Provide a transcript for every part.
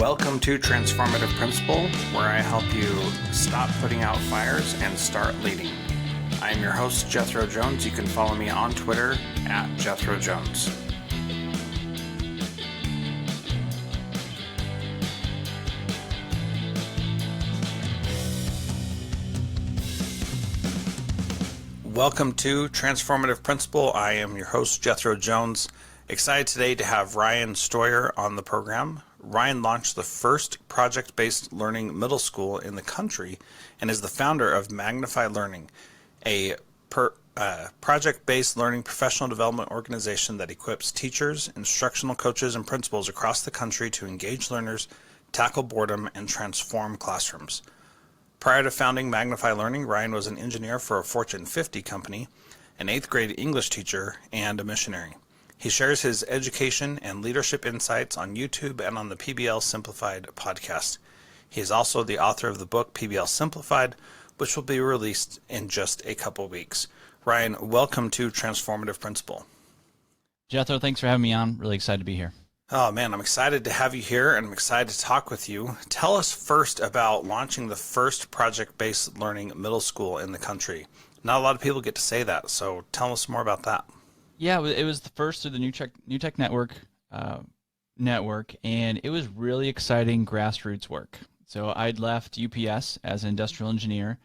Welcome to Transformative Principal, where I help you stop putting out fires and start leading. I am your host, Jethro Jones. You can follow me on Twitter at Jethro Jones. Welcome to Transformative Principal. I am your host, Jethro Jones. Excited today to have Ryan Steuer on the program. Ryan launched the first project-based learning middle school in the country and is the founder of Magnified Learning, a project-based learning professional development organization that equips teachers, instructional coaches, and principals across the country to engage learners, tackle boredom, and transform classrooms. Prior to founding Magnify Learning, Ryan was an engineer for a Fortune 50 company, an 8th grade English teacher, and a missionary. He shares his education and leadership insights on YouTube and on the PBL Simplified podcast. He is also the author of the book PBL Simplified, which will be released in just a couple weeks. Ryan, welcome to Transformative Principal. Jethro, thanks for having me on. Really excited to be here. Oh man, I'm excited to have you here and I'm excited to talk with you. Tell us first about launching the first project-based learning middle school in the country. Not a lot of people get to say that, so tell us more about that. Yeah, it was the first of the New Tech Network, and it was really exciting grassroots work. So I'd left UPS as an industrial engineer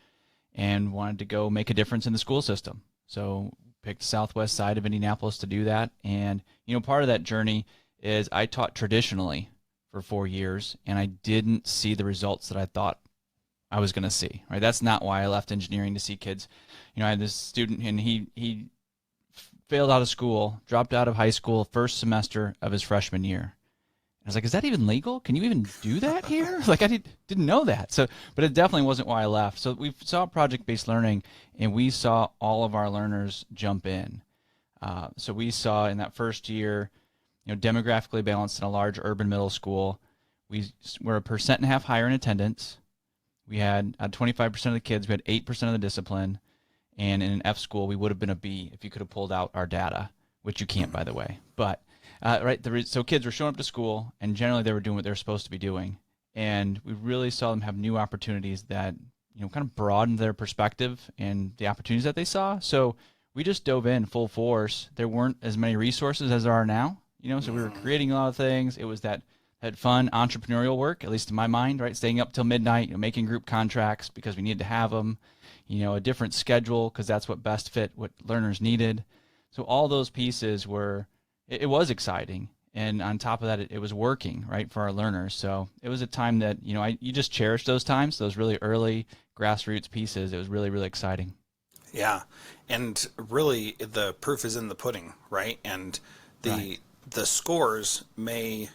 and wanted to go make a difference in the school system. So picked the southwest side of Indianapolis to do that. And, part of that journey is I taught traditionally for 4 years, and I didn't see the results that I thought I was going to see. Right? That's not why I left engineering, to see kids. I had this student, and he failed out of school, dropped out of high school first semester of his freshman year. I was like, is that even legal? Can you even do that here? Like, I didn't know that. So, but it definitely wasn't why I left. So we saw project-based learning, and we saw all of our learners jump in. So we saw in that first year, demographically balanced in a large urban middle school. We were 1.5% higher in attendance. We had 25% of the kids. We had 8% of the discipline. And in an F school, we would have been a B if you could have pulled out our data, which you can't, by the way. But so kids were showing up to school, and generally they were doing what they were supposed to be doing. And we really saw them have new opportunities that kind of broadened their perspective and the opportunities that they saw. So we just dove in full force. There weren't as many resources as there are now. So we were creating a lot of things. It was that fun entrepreneurial work, at least in my mind, right? Staying up till midnight, making group contracts because we needed to have them, a different schedule because that's what best fit what learners needed. So all those pieces it was exciting. And on top of that, it was working, right, for our learners. So it was a time that, you just cherish those times, those really early grassroots pieces. It was really, really exciting. Yeah. And really the proof is in the pudding, right? And the scores may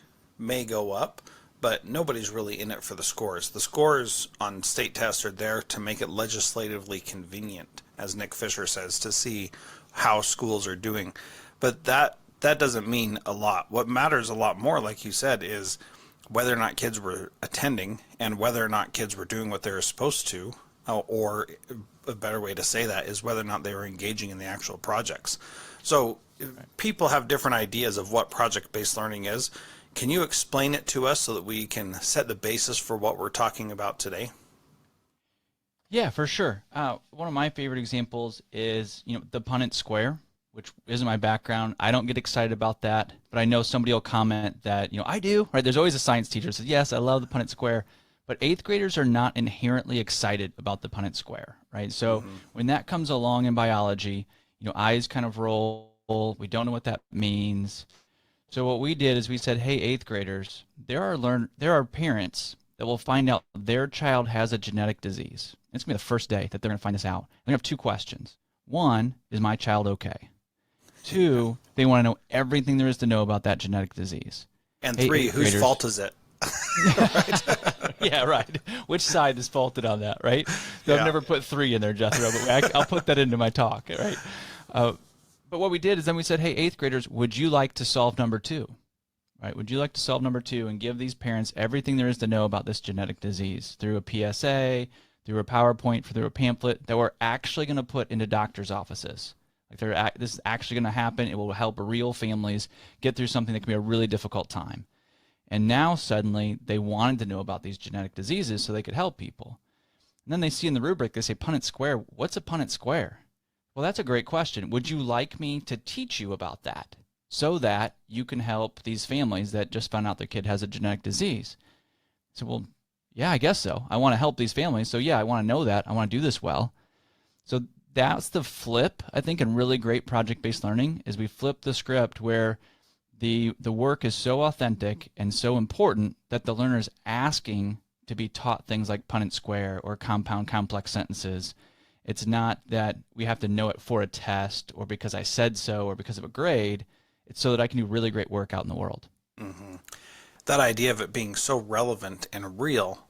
go up, but nobody's really in it for the scores. The scores on state tests are there to make it legislatively convenient, as Nick Fisher says, to see how schools are doing. But that doesn't mean a lot. What matters a lot more, like you said, is whether or not kids were attending and whether or not kids were doing what they were supposed to, or a better way to say that is whether or not they were engaging in the actual projects. So people have different ideas of what project-based learning is. Can you explain it to us so that we can set the basis for what we're talking about today? Yeah, for sure. One of my favorite examples is, the Punnett Square, which isn't my background. I don't get excited about that, but I know somebody will comment that, I do, right? There's always a science teacher who says, yes, I love the Punnett Square, but 8th graders are not inherently excited about the Punnett Square, right? So when that comes along in biology, eyes kind of roll. We don't know what that means. So what we did is we said, hey, 8th graders, there are parents that will find out their child has a genetic disease. It's going to be the first day that they're going to find this out. They have 2 questions. 1, is my child okay? 2, they want to know everything there is to know about that genetic disease. And 3, whose fault is it? Right? Yeah, right. Which side is faulted on that, right? So I've never put 3 in there, Jethro, but I'll put that into my talk, right? But what we did is then we said, hey, 8th graders, would you like to solve number 2? Right? Would you like to solve number 2 and give these parents everything there is to know about this genetic disease through a PSA, through a PowerPoint, through a pamphlet that we're actually going to put into doctors' offices? Like this is actually going to happen. It will help real families get through something that can be a really difficult time. And now suddenly they wanted to know about these genetic diseases so they could help people. And then they see in the rubric, they say Punnett square. What's a Punnett square? Well, that's a great question. Would you like me to teach you about that so that you can help these families that just found out their kid has a genetic disease? So, well, yeah, I guess so. I want to help these families. So, yeah, I want to know that. I want to do this well. So that's the flip, I think, in really great project-based learning is we flip the script where the work is so authentic and so important that the learner is asking to be taught things like Punnett square or compound complex sentences. It's not that we have to know it for a test or because I said so or because of a grade. It's so that I can do really great work out in the world. Mm-hmm. That idea of it being so relevant and real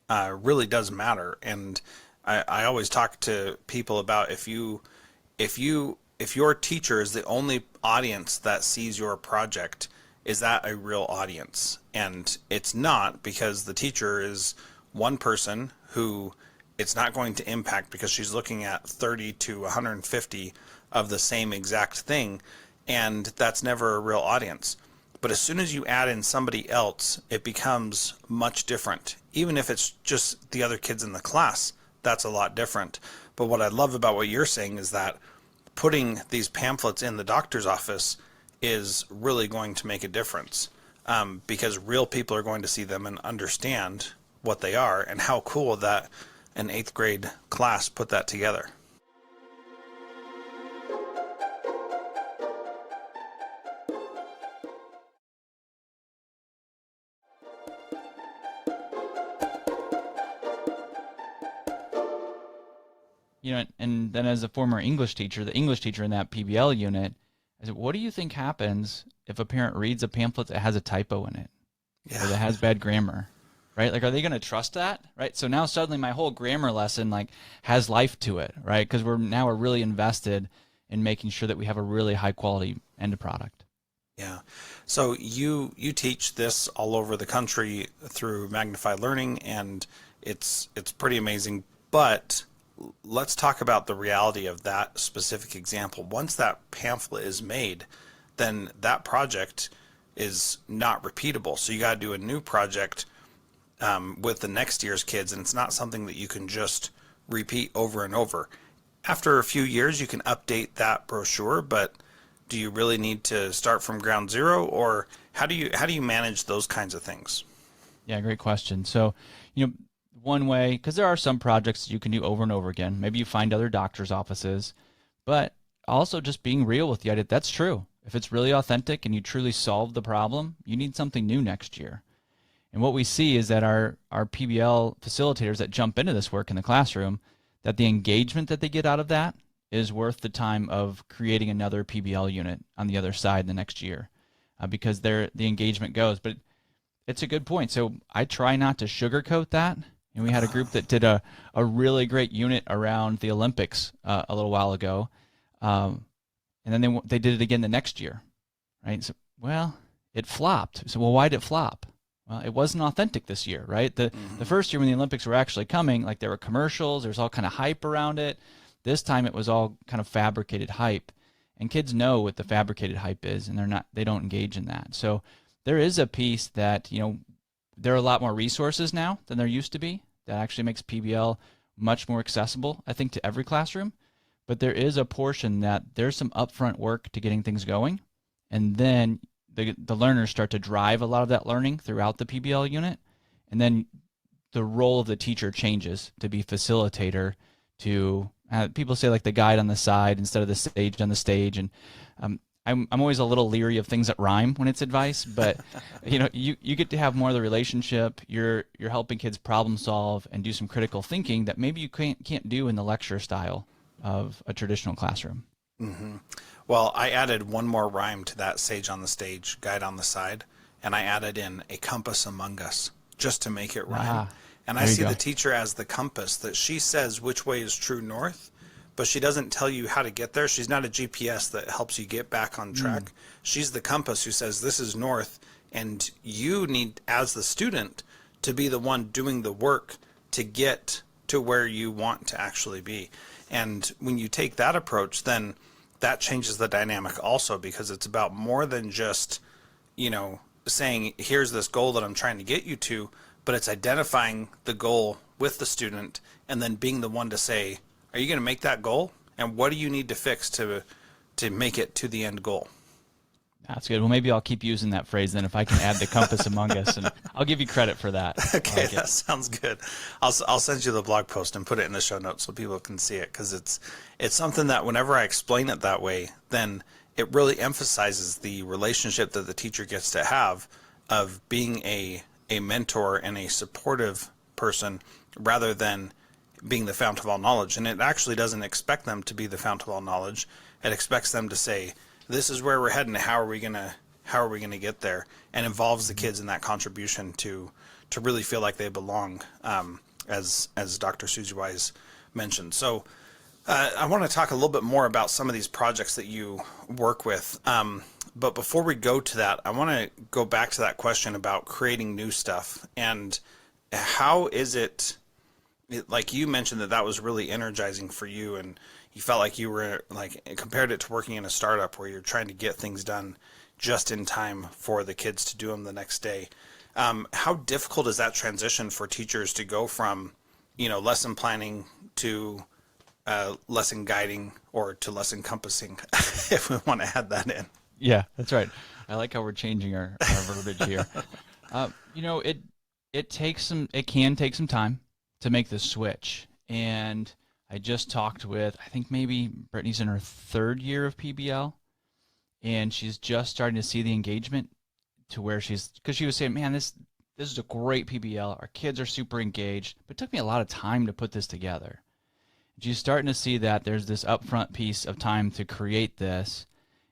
really does matter. And I always talk to people about if your teacher is the only audience that sees your project, is that a real audience? And it's not, because the teacher is one person who it's not going to impact because she's looking at 30 to 150 of the same exact thing, and that's never a real audience. But as soon as you add in somebody else, it becomes much different. Even if it's just the other kids in the class, that's a lot different. But what I love about what you're saying is that putting these pamphlets in the doctor's office is really going to make a difference, because real people are going to see them and understand what they are, and how cool that an 8th grade class put that together. You know, and then as a former English teacher, the English teacher in that PBL unit, I said, what do you think happens if a parent reads a pamphlet that has a typo in it, or that has bad grammar, right? Like, are they going to trust that, right? So now suddenly my whole grammar lesson like has life to it, right? Because we're really invested in making sure that we have a really high quality end product. Yeah. So you teach this all over the country through Magnified Learning, and it's pretty amazing. But let's talk about the reality of that specific example. Once that pamphlet is made, then that project is not repeatable. So you got to do a new project with the next year's kids, and it's not something that you can just repeat over and over. After a few years, you can update that brochure, but do you really need to start from ground zero, or how do you manage those kinds of things? Yeah, great question. So, one way, because there are some projects you can do over and over again. Maybe you find other doctors' offices, but also just being real with the idea. That's true. If it's really authentic and you truly solve the problem, you need something new next year. And what we see is that our PBL facilitators that jump into this work in the classroom, that the engagement that they get out of that is worth the time of creating another PBL unit on the other side the next year, because the engagement goes. But it's a good point. So I try not to sugarcoat that. And we had a group that did a really great unit around the Olympics a little while ago, and then they did it again the next year, right? So, well, it flopped. So, well, why did it flop? Well, it wasn't authentic this year, right? The first year when the Olympics were actually coming, like there were commercials, there was all kind of hype around it. This time it was all kind of fabricated hype, and kids know what the fabricated hype is, and they don't engage in that. So there is a piece that, there are a lot more resources now than there used to be. That actually makes PBL much more accessible, I think, to every classroom. But there is a portion that there's some upfront work to getting things going, and then the learners start to drive a lot of that learning throughout the PBL unit, and then the role of the teacher changes to be facilitator, to people say like the guide on the side instead of the sage on the stage, and I'm always a little leery of things that rhyme when it's advice, but you get to have more of the relationship. You're helping kids problem solve and do some critical thinking that maybe you can't do in the lecture style of a traditional classroom. Mm-hmm. Well, I added one more rhyme to that sage on the stage, guide on the side, and I added in a compass among us just to make it rhyme. And I see the teacher as the compass, that she says which way is true north, but she doesn't tell you how to get there. She's not a GPS that helps you get back on track. She's the compass who says this is north, and you need, as the student, to be the one doing the work to get to where you want to actually be. And when you take that approach, then that changes the dynamic also, because it's about more than just, saying, here's this goal that I'm trying to get you to, but it's identifying the goal with the student and then being the one to say, are you going to make that goal? And what do you need to fix to make it to the end goal? That's good. Well, maybe I'll keep using that phrase then if I can add the compass among us, and I'll give you credit for that. Okay, that sounds good. I'll send you the blog post and put it in the show notes so people can see it, because it's something that whenever I explain it that way, then it really emphasizes the relationship that the teacher gets to have of being a mentor and a supportive person rather than being the fount of all knowledge. And it actually doesn't expect them to be the fount of all knowledge. It expects them to say, this is where we're heading, how are we gonna get there, and involves the kids in that contribution to really feel like they belong, as Dr. Susie Wise mentioned. So I want to talk a little bit more about some of these projects that you work with, but before we go to that, I want to go back to that question about creating new stuff. And how is it, like you mentioned that was really energizing for you, and you felt like you were, like, compared it to working in a startup where you're trying to get things done just in time for the kids to do them the next day. How difficult is that transition for teachers to go from, lesson planning to lesson guiding, or to lesson compassing, if we want to add that in? Yeah, that's right. I like how we're changing our verbiage here. It can take some time to make the switch. And I just talked with, I think maybe Brittany's in her 3rd year of PBL, and she's just starting to see the engagement to where because she was saying, man, this is a great PBL. Our kids are super engaged, but it took me a lot of time to put this together. She's starting to see that there's this upfront piece of time to create this,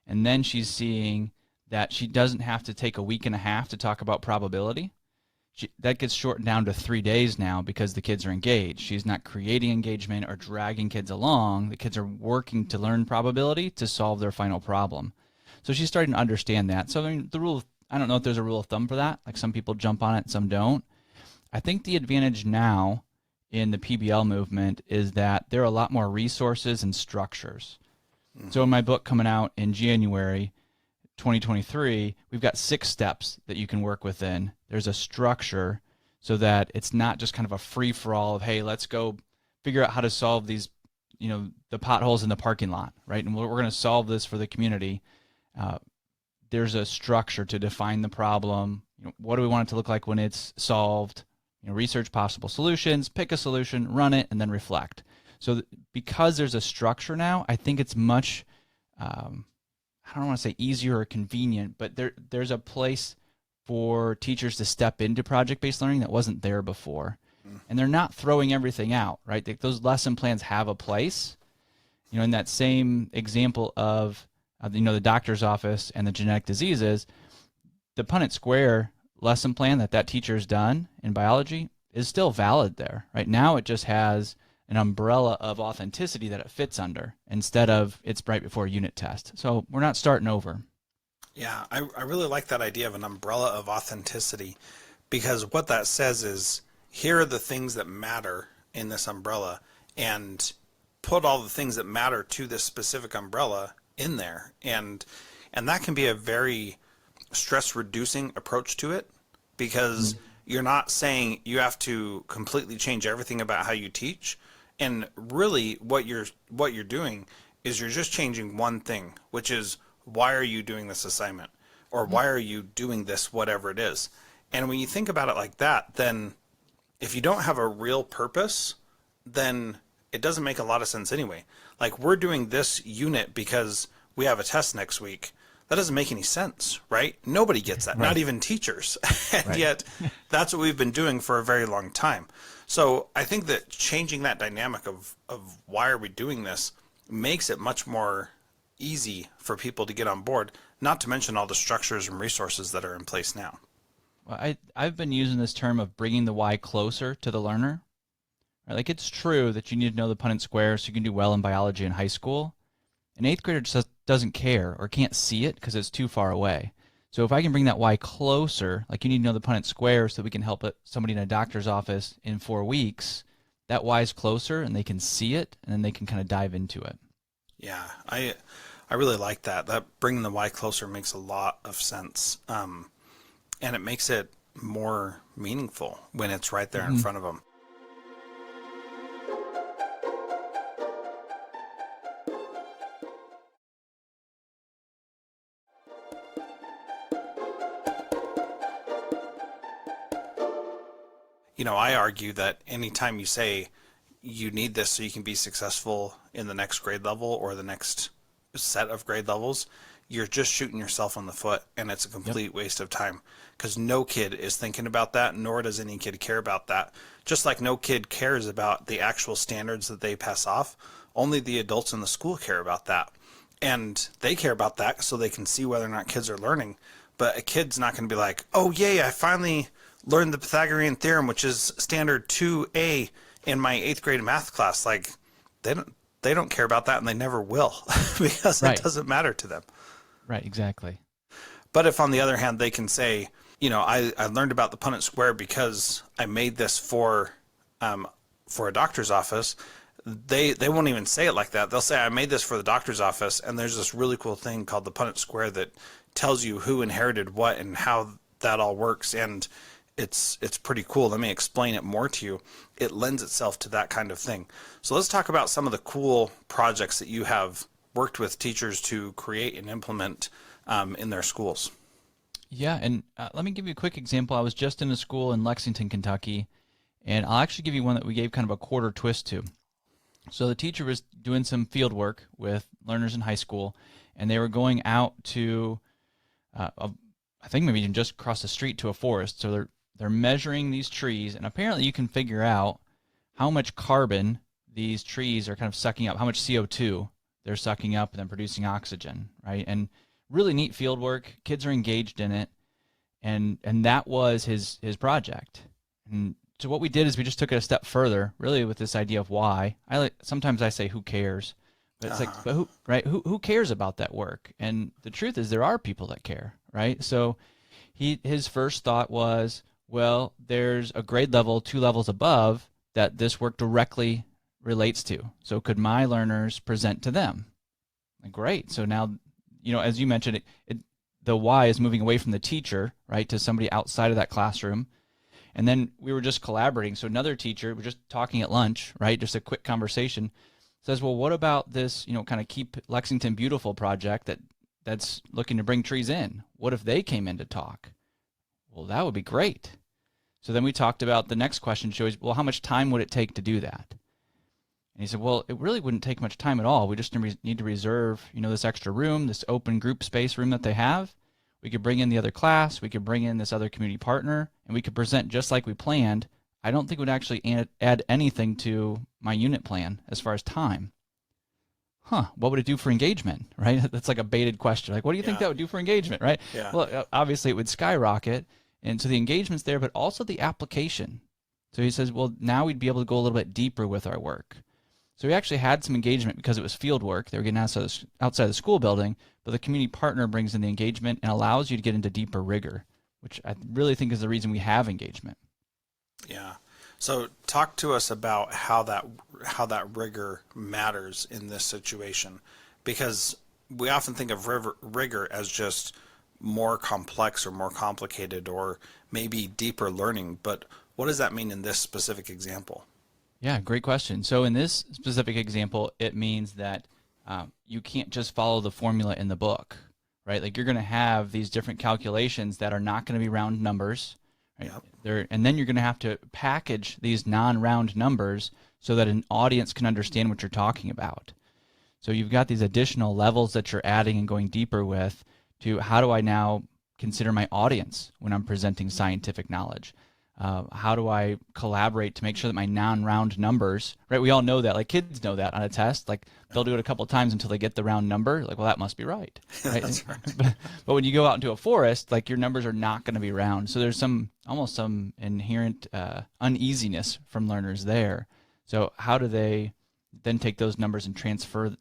and then she's seeing that she doesn't have to take a week and a half to talk about probability. That gets shortened down to 3 days now because the kids are engaged. She's not creating engagement or dragging kids along. The kids are working to learn probability to solve their final problem. So she's starting to understand that. So I don't know if there's a rule of thumb for that. Like, some people jump on it, some don't. I think the advantage now in the PBL movement is that there are a lot more resources and structures. Mm-hmm. So in my book coming out in January 2023, we've got 6 steps that you can work within. There's a structure so that it's not just kind of a free-for-all of, hey, let's go figure out how to solve these, the potholes in the parking lot, right? And we're going to solve this for the community. There's a structure to define the problem. What do we want it to look like when it's solved? Research possible solutions, pick a solution, run it, and then reflect. So because there's a structure now, I think it's much, I don't want to say easier or convenient, but there's a place for teachers to step into project-based learning that wasn't there before. And they're not throwing everything out, right? Those lesson plans have a place. In that same example of, the doctor's office and the genetic diseases, the Punnett Square lesson plan that teacher's done in biology is still valid there. Right now it just has an umbrella of authenticity that it fits under instead of it's right before a unit test. So we're not starting over. Yeah, I really like that idea of an umbrella of authenticity, because what that says is, here are the things that matter in this umbrella, and put all the things that matter to this specific umbrella in there. And that can be a very stress-reducing approach to it, because you're not saying you have to completely change everything about how you teach. And really what you're doing is you're just changing one thing, which is, why are you doing this assignment? Or why are you doing this, whatever it is? And when you think about it like that, then if you don't have a real purpose, then it doesn't make a lot of sense anyway. Like, we're doing this unit because we have a test next week. That doesn't make any sense, right? Nobody gets that, right. Not even teachers. And right. Yet that's what we've been doing for a very long time. So I think that changing that dynamic of why are we doing this makes it much more easy for people to get on board, not to mention all the structures and resources that are in place now. Well, I've been using this term of bringing the why closer to the learner. Right? Like, it's true that you need to know the Punnett Square so you can do well in biology in high school. An 8th grader just doesn't care or can't see it because it's too far away. So if I can bring that why closer, like, you need to know the Punnett Square so we can help somebody in a doctor's office in 4 weeks, that why is closer and they can see it, and then they can kind of dive into it. Yeah, I really like that. That bringing the why closer makes a lot of sense. and it makes it more meaningful when it's right there in Mhm. front of them. I argue that anytime you say you need this so you can be successful in the next grade level or the next set of grade levels, you're just shooting yourself in the foot, and it's a Yep. complete waste of time, because no kid is thinking about that, nor does any kid care about that. Just like no kid cares about the actual standards that they pass off, only the adults in the school care about that. And they care about that so they can see whether or not kids are learning. But a kid's not going to be like, oh, yay, I finally learned the Pythagorean theorem, which is standard 2A in my 8th grade math class. Like, they don't care about that, and they never will because it Right. doesn't matter to them. Right. Exactly. But if, on the other hand, they can say, I learned about the Punnett square because I made this for a doctor's office, they won't even say it like that. They'll say, I made this for the doctor's office, and there's this really cool thing called the Punnett square that tells you who inherited what and how that all works, and it's pretty cool. Let me explain it more to you. It lends itself to that kind of thing. So let's talk about some of the cool projects that you have worked with teachers to create and implement in their schools. Yeah, and let me give you a quick example. I was just in a school in Lexington, Kentucky, and I'll actually give you one that we gave kind of a quarter twist to. So the teacher was doing some field work with learners in high school, and they were going out to, I think maybe even just across the street to a forest. So they're measuring these trees, and apparently you can figure out how much carbon these trees are kind of sucking up, how much CO2 they're sucking up and then producing oxygen, right? And really neat field work. Kids are engaged in it, and that was his project. And so what we did is we just took it a step further, really with this idea of why. Sometimes I say who cares, but it's like, but who, right? Who cares about that work? And the truth is there are people that care, right? So his first thought was, well, there's a grade level 2 levels above that this work directly relates to. So could my learners present to them? Great. So now, as you mentioned, the why is moving away from the teacher, right, to somebody outside of that classroom. And then we were just collaborating. So another teacher, we're just talking at lunch, right, just a quick conversation, says, well, what about this, kind of Keep Lexington Beautiful project that's looking to bring trees in? What if they came in to talk? Well, that would be great. So then we talked about the next question, well, how much time would it take to do that? And he said, well, it really wouldn't take much time at all. We just need to reserve, this extra room, this open group space room that they have. We could bring in the other class. We could bring in this other community partner, and we could present just like we planned. I don't think it would actually add anything to my unit plan as far as time. What would it do for engagement, right? That's like a baited question. Like, what do you think that would do for engagement, right? Yeah. Well, obviously it would skyrocket. And so the engagement's there, but also the application. So he says, well, now we'd be able to go a little bit deeper with our work. So we actually had some engagement because it was field work. They were getting outside the school building, but the community partner brings in the engagement and allows you to get into deeper rigor, which I really think is the reason we have engagement. Yeah. So talk to us about how that rigor matters in this situation, because we often think of rigor as just more complex or more complicated or maybe deeper learning, but what does that mean in this specific example? Yeah, great question. So in this specific example, it means that you can't just follow the formula in the book, right? Like you're going to have these different calculations that are not going to be round numbers, right? Yep. And then you're going to have to package these non-round numbers so that an audience can understand what you're talking about. So you've got these additional levels that you're adding and going deeper with to how do I now consider my audience when I'm presenting scientific knowledge? How do I collaborate to make sure that my non-round numbers, right? We all know that, like kids know that on a test, like they'll do it a couple of times until they get the round number. Like, well, that must be right. Right? That's right. But when you go out into a forest, like your numbers are not going to be round. So there's almost some inherent uneasiness from learners there. So how do they then take those numbers and transfer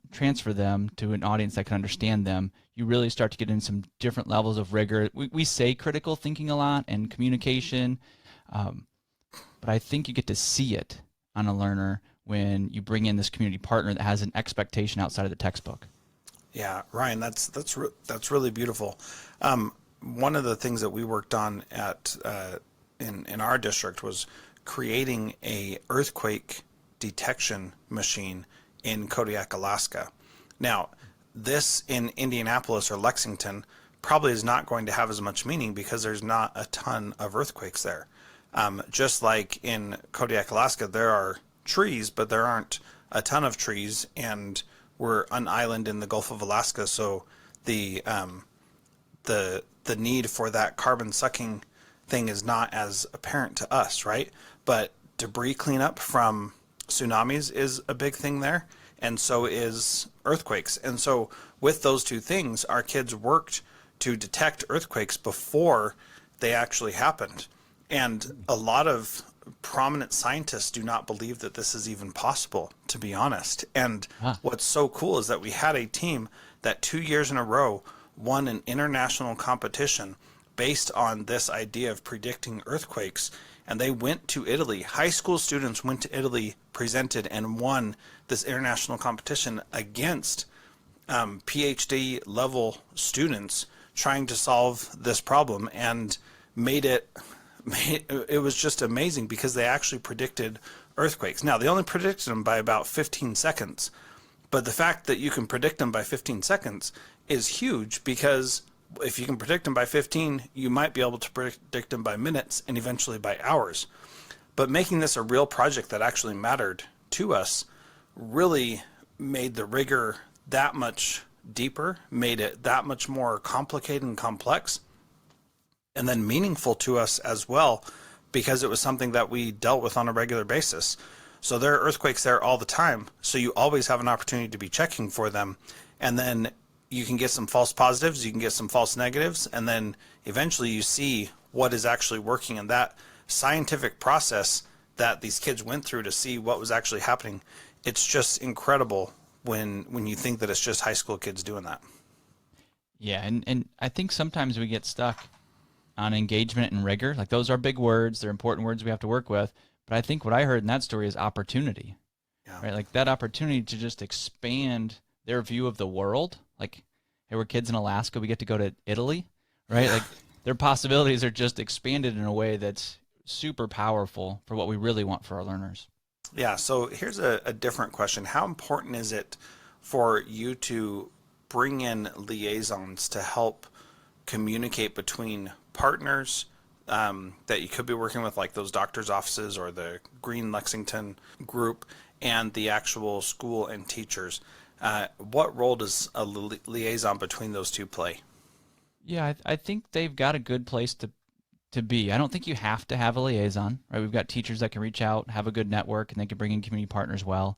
them to an audience that can understand them? You really start to get in some different levels of rigor. We say critical thinking a lot and communication. But I think you get to see it on a learner when you bring in this community partner that has an expectation outside of the textbook. Yeah, Ryan, that's really beautiful. one of the things that we worked on in our district was creating a earthquake detection machine in Kodiak, Alaska. Now, this in Indianapolis or Lexington probably is not going to have as much meaning because there's not a ton of earthquakes there. Just like in Kodiak, Alaska, there are trees, but there aren't a ton of trees, and we're an island in the Gulf of Alaska, so the the need for that carbon sucking thing is not as apparent to us, right? But debris cleanup from tsunamis is a big thing there, and so is earthquakes. And so with those two things, our kids worked to detect earthquakes before they actually happened. And a lot of prominent scientists do not believe that this is even possible, to be honest. And what's so cool is that we had a team that 2 years in a row won an international competition based on this idea of predicting earthquakes. And they went to Italy. High school students went to Italy, presented, and won this international competition against PhD level students trying to solve this problem, and it was just amazing because they actually predicted earthquakes. Now, they only predicted them by about 15 seconds, but the fact that you can predict them by 15 seconds is huge, because if you can predict them by 15, you might be able to predict them by minutes and eventually by hours. But making this a real project that actually mattered to us really made the rigor that much deeper, made it that much more complicated and complex, and then meaningful to us as well, because it was something that we dealt with on a regular basis. So there are earthquakes there all the time, so you always have an opportunity to be checking for them, and then you can get some false positives, you can get some false negatives, and then eventually you see what is actually working. And that scientific process that these kids went through to see what was actually happening, it's just incredible when you think that it's just high school kids doing that. Yeah, and I think sometimes we get stuck on engagement and rigor. Like, those are big words, they're important words we have to work with. But I think what I heard in that story is opportunity, right? Like that opportunity to just expand their view of the world. Like, hey, we're kids in Alaska, we get to go to Italy, right? Yeah. Like, their possibilities are just expanded in a way that's super powerful for what we really want for our learners. Yeah, so here's a different question. How important is it for you to bring in liaisons to help communicate between partners that you could be working with, like those doctors' offices or the Green Lexington group, and the actual school and teachers? What role does a liaison between those two play? Yeah, I think they've got a good place to be. I don't think you have to have a liaison, right? We've got teachers that can reach out, have a good network, and they can bring in community partners well.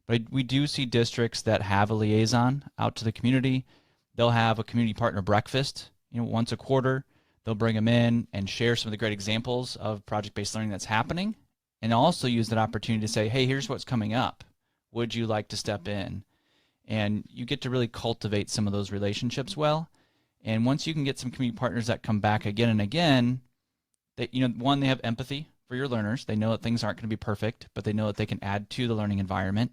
But we do see districts that have a liaison out to the community. They'll have a community partner breakfast, once a quarter. They'll bring them in and share some of the great examples of project-based learning that's happening, and also use that opportunity to say, hey, here's what's coming up. Would you like to step in? And you get to really cultivate some of those relationships well. And once you can get some community partners that come back again and again, that, one, they have empathy for your learners. They know that things aren't going to be perfect, but they know that they can add to the learning environment.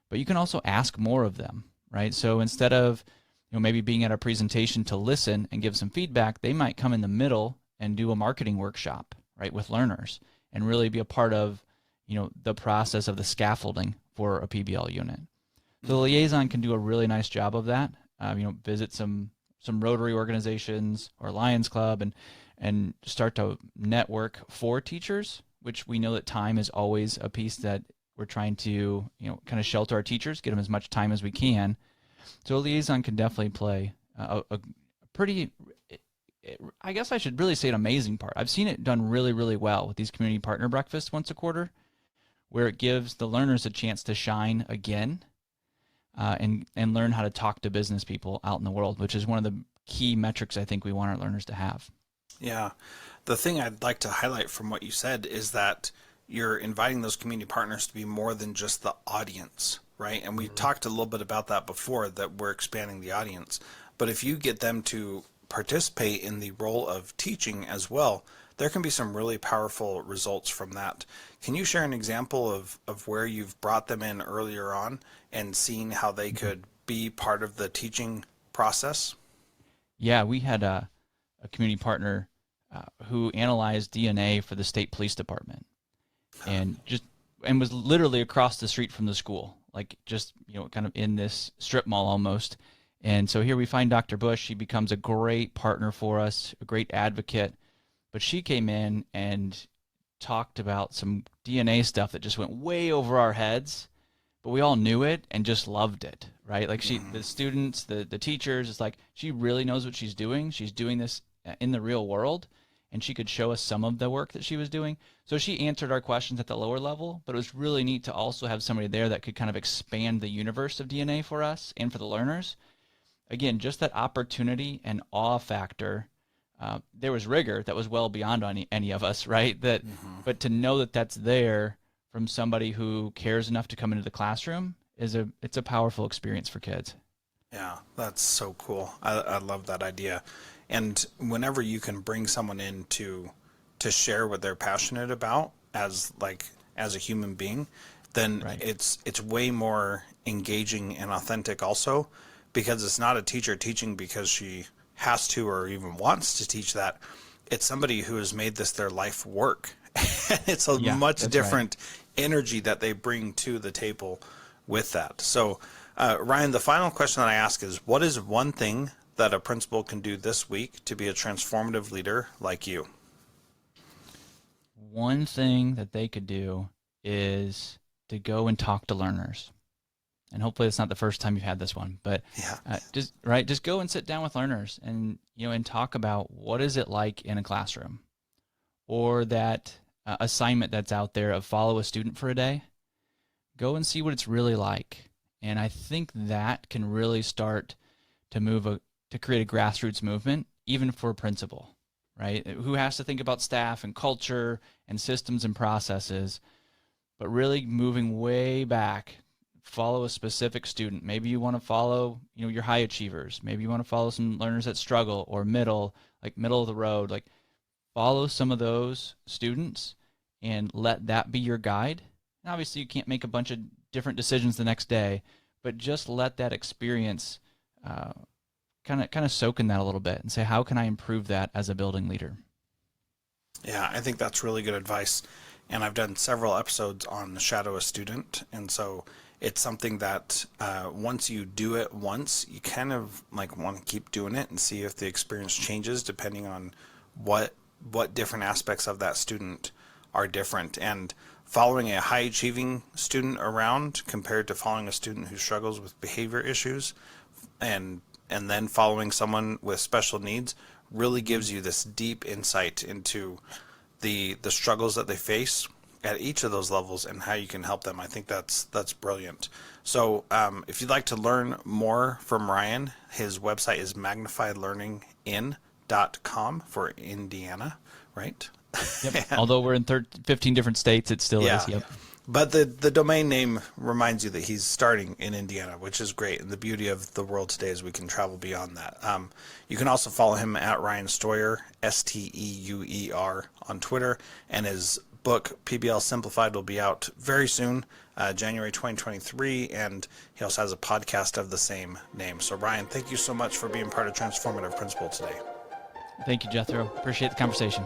But you can also ask more of them, right? So instead of maybe being at a presentation to listen and give some feedback, they might come in the middle and do a marketing workshop, right, with learners, and really be a part of the process of the scaffolding for a PBL unit. So the liaison can do a really nice job of that. Visit some Rotary organizations or Lions Club and start to network for teachers, which we know that time is always a piece that we're trying to kind of shelter our teachers, get them as much time as we can. So a liaison can definitely play a pretty, I guess I should really say, an amazing part. I've seen it done really, really well with these community partner breakfasts once a quarter, where it gives the learners a chance to shine again. And learn how to talk to business people out in the world, which is one of the key metrics I think we want our learners to have. Yeah. The thing I'd like to highlight from what you said is that you're inviting those community partners to be more than just the audience, right? And we talked a little bit about that before, that we're expanding the audience. But if you get them to participate in the role of teaching as well, there can be some really powerful results from that. Can you share an example of where you've brought them in earlier on and seen how they could be part of the teaching process? Yeah, we had a a community partner who analyzed DNA for the state police department, and was literally across the street from the school, like just kind of in this strip mall almost. And so here we find Dr. Bush. She becomes a great partner for us, a great advocate. But she came in and talked about some DNA stuff that just went way over our heads, but we all knew it and just loved it, right? Like the students, the teachers, it's like she really knows what she's doing. She's doing this in the real world, and she could show us some of the work that she was doing. So she answered our questions at the lower level, but it was really neat to also have somebody there that could kind of expand the universe of DNA for us and for the learners. Again, just that opportunity and awe factor. There was rigor that was well beyond any of us, right? But to know that that's there from somebody who cares enough to come into the classroom it's a powerful experience for kids. Yeah, that's so cool. I love that idea. And whenever you can bring someone in to share what they're passionate about as a human being, then Right. it's way more engaging and authentic also, because it's not a teacher teaching because she has to or even wants to teach that. It's somebody who has made this their life work. It's a much different energy that they bring to the table with that. So, Ryan, the final question that I ask is, what is one thing that a principal can do this week to be a transformative leader like you? One thing that they could do is to go and talk to learners. And hopefully it's not the first time you've had this one, but just go and sit down with learners and and talk about what is it like in a classroom, or that assignment that's out there of follow a student for a day. Go and see what it's really like, and I think that can really start to create a grassroots movement, even for a principal, right? Who has to think about staff and culture and systems and processes, but really moving way back. Follow a specific student. Maybe you want to follow, your high achievers. Maybe you want to follow some learners that struggle, or middle of the road. Like, follow some of those students and let that be your guide. And obviously, you can't make a bunch of different decisions the next day, but just let that experience kind of soak in that a little bit and say, how can I improve that as a building leader? Yeah, I think that's really good advice. And I've done several episodes on Shadow a Student. And so it's something that once you do it once, you kind of want to keep doing it and see if the experience changes depending on what different aspects of that student are different. And following a high achieving student around compared to following a student who struggles with behavior issues and then following someone with special needs really gives you this deep insight into the struggles that they face at each of those levels and how you can help them. I think that's brilliant. So if you'd like to learn more from Ryan, his website is magnifiedlearningin.com for Indiana, right? Yep. Although we're in 15 different states, it still is. Yep. But the domain name reminds you that he's starting in Indiana, which is great. And the beauty of the world today is we can travel beyond that. You can also follow him at Ryan Steuer, Steuer, on Twitter. And his book, PBL Simplified, will be out very soon, January 2023. And he also has a podcast of the same name. So, Ryan, thank you so much for being part of Transformative Principal today. Thank you, Jethro. Appreciate the conversation.